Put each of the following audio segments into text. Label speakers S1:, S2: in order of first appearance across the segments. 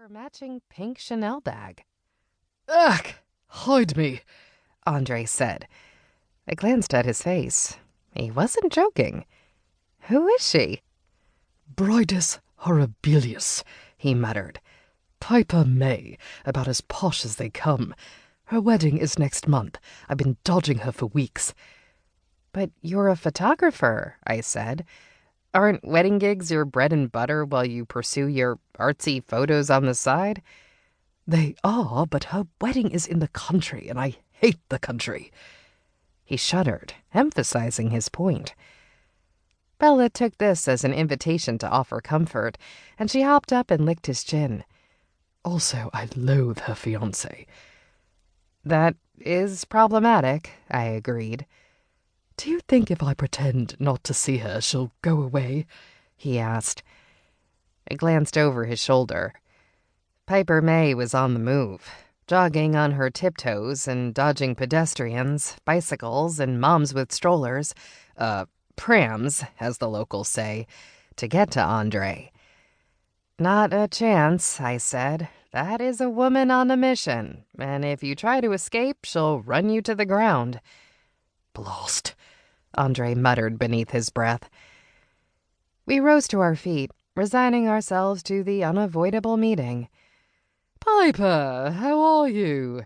S1: her matching pink Chanel bag.
S2: "Ugh! Hide me,"
S1: Andre said. I glanced at his face. He wasn't joking. Who is she?
S2: "Bridis horribilius," he muttered. "Piper May, about as posh as they come. Her wedding is next month. I've been dodging her for weeks."
S1: "But you're a photographer," I said. "Aren't wedding gigs your bread and butter while you pursue your artsy photos on the side?"
S2: "They are, but her wedding is in the country, and I hate the country."
S1: He shuddered, emphasizing his point. Bella took this as an invitation to offer comfort, and she hopped up and licked his chin.
S2: "Also, I loathe her fiance."
S1: "That is problematic," I agreed.
S2: "Do you think if I pretend not to see her, she'll go away?" he asked.
S1: I glanced over his shoulder. Piper May was on the move, jogging on her tiptoes and dodging pedestrians, bicycles, and moms with strollers, prams, as the locals say, to get to Andre. "Not a chance," I said. "That is a woman on a mission, and if you try to escape, she'll run you to the ground."
S2: "Blast,"
S1: Andre muttered beneath his breath. We rose to our feet, resigning ourselves to the unavoidable meeting.
S2: "Piper, how are you?"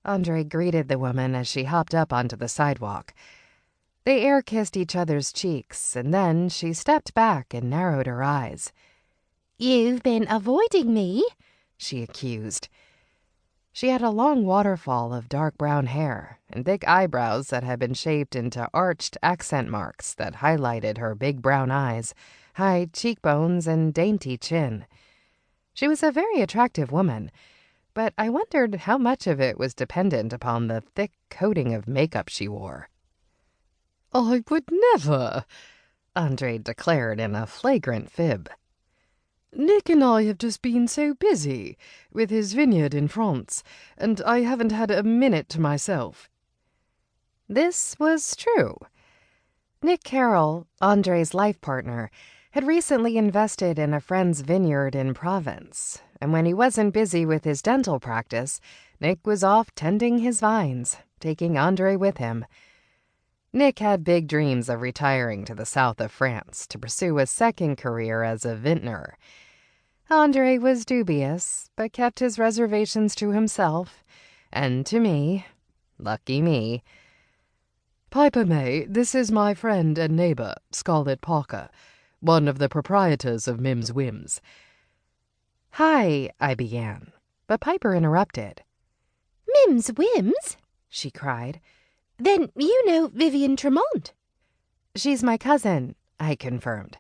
S1: Andre greeted the woman as she hopped up onto the sidewalk. They air-kissed each other's cheeks, and then she stepped back and narrowed her eyes.
S3: "You've been avoiding me,"
S1: she accused. She had a long waterfall of dark brown hair and thick eyebrows that had been shaped into arched accent marks that highlighted her big brown eyes, high cheekbones, and dainty chin. She was a very attractive woman, but I wondered how much of it was dependent upon the thick coating of makeup she wore.
S2: "I would never,"
S1: Andre declared in a flagrant fib.
S2: "Nick and I have just been so busy with his vineyard in France, and I haven't had a minute to myself."
S1: This was true. Nick Carroll, Andre's life partner, had recently invested in a friend's vineyard in Provence, and when he wasn't busy with his dental practice, Nick was off tending his vines, taking Andre with him. Nick had big dreams of retiring to the south of France to pursue a second career as a vintner. Andre was dubious, but kept his reservations to himself, and to me. Lucky me.
S2: "Piper May, this is my friend and neighbor, Scarlett Parker, one of the proprietors of Mim's Whims."
S1: "Hi," I began, but Piper interrupted.
S3: "Mim's Whims?" she cried. "Then you know Vivian Tremont."
S1: "She's my cousin," I confirmed.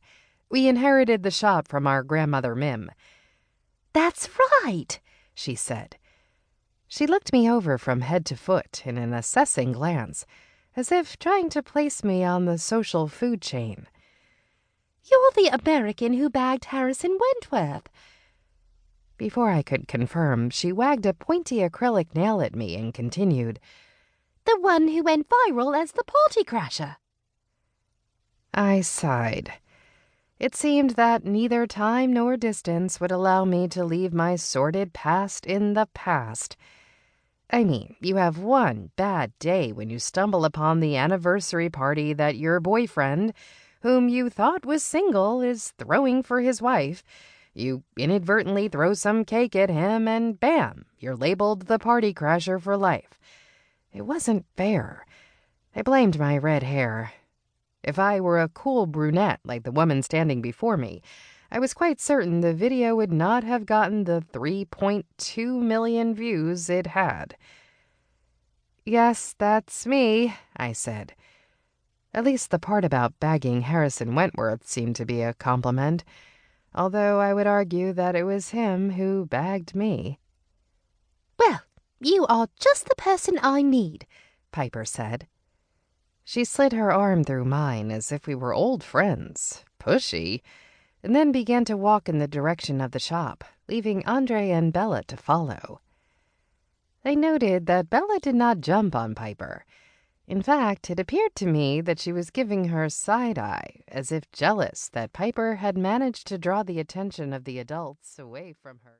S1: "We inherited the shop from our grandmother Mim."
S3: "That's right," she said.
S1: She looked me over from head to foot in an assessing glance, as if trying to place me on the social food chain.
S3: "You're the American who bagged Harrison Wentworth."
S1: Before I could confirm, she wagged a pointy acrylic nail at me and continued,
S3: "The one who went viral as the party crasher."
S1: I sighed. It seemed that neither time nor distance would allow me to leave my sordid past in the past. I mean, you have one bad day when you stumble upon the anniversary party that your boyfriend, whom you thought was single, is throwing for his wife. You inadvertently throw some cake at him, and bam, you're labeled the party crasher for life. It wasn't fair. I blamed my red hair. If I were a cool brunette like the woman standing before me, I was quite certain the video would not have gotten the 3.2 million views it had. "Yes, that's me," I said. At least the part about bagging Harrison Wentworth seemed to be a compliment, although I would argue that it was him who bagged me.
S3: "Well, you are just the person I need,"
S1: Piper said. She slid her arm through mine as if we were old friends, pushy, and then began to walk in the direction of the shop, leaving Andre and Bella to follow. I noted that Bella did not jump on Piper. In fact, it appeared to me that she was giving her side-eye, as if jealous that Piper had managed to draw the attention of the adults away from her.